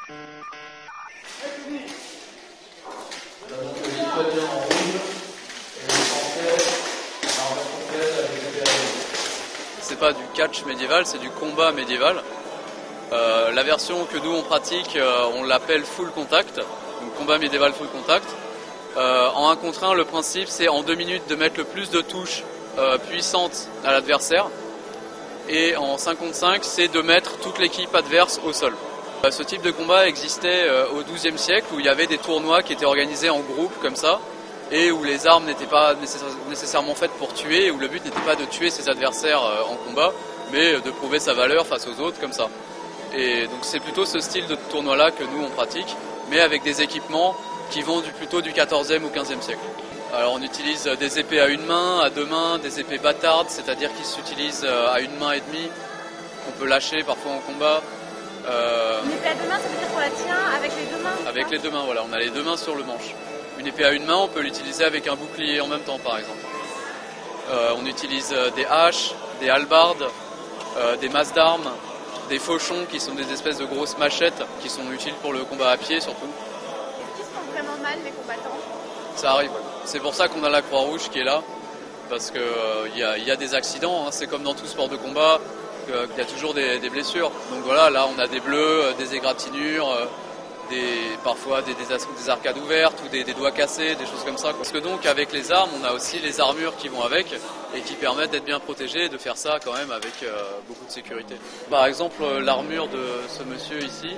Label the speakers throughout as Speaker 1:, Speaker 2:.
Speaker 1: C'est pas du catch médiéval, c'est du combat médiéval. La version que nous on pratique, on l'appelle full contact, donc combat médiéval full contact. En 1 contre 1, le principe c'est en 2 minutes de mettre le plus de touches puissantes à l'adversaire. Et en 5 contre 5, c'est de mettre toute l'équipe adverse au sol. Ce type de combat existait au XIIe siècle où il y avait des tournois qui étaient organisés en groupe comme ça et où les armes n'étaient pas nécessairement faites pour tuer, où le but n'était pas de tuer ses adversaires en combat, mais de prouver sa valeur face aux autres comme ça. Et donc c'est plutôt ce style de tournoi-là que nous on pratique, mais avec des équipements qui vont plutôt du XIVe au XVe siècle. Alors on utilise des épées à 1 main, à 2 mains, des épées bâtardes, c'est-à-dire qui s'utilisent à 1 main et demie, qu'on peut lâcher parfois en combat.
Speaker 2: Une épée à 2 mains, ça veut dire qu'on la tient avec les 2 mains?
Speaker 1: Avec les 2 mains, voilà, on a les 2 mains sur le manche. Une épée à 1 main, on peut l'utiliser avec un bouclier en même temps par exemple. On utilise des haches, des hallebardes, des masses d'armes, des fauchons qui sont des espèces de grosses machettes qui sont utiles pour le combat à pied surtout.
Speaker 2: Est-ce qu'ils se font vraiment mal les combattants?
Speaker 1: Ça arrive, ouais. C'est pour ça qu'on a la Croix-Rouge qui est là, parce qu'il y a des accidents, hein. C'est comme dans tout sport de combat, qu'il y a toujours des blessures. Donc voilà, là on a des bleus, des égratignures, parfois des arcades ouvertes ou des doigts cassés, des choses comme ça. Parce que donc avec les armes, on a aussi les armures qui vont avec et qui permettent d'être bien protégés et de faire ça quand même avec beaucoup de sécurité. Par exemple, l'armure de ce monsieur ici,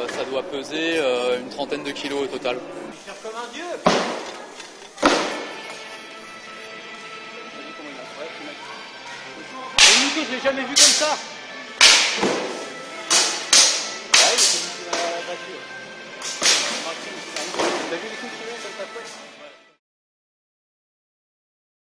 Speaker 1: ça doit peser une 30aine de kilos au total.
Speaker 3: Faire comme un dieu. Nico, je l'ai jamais vu comme ça.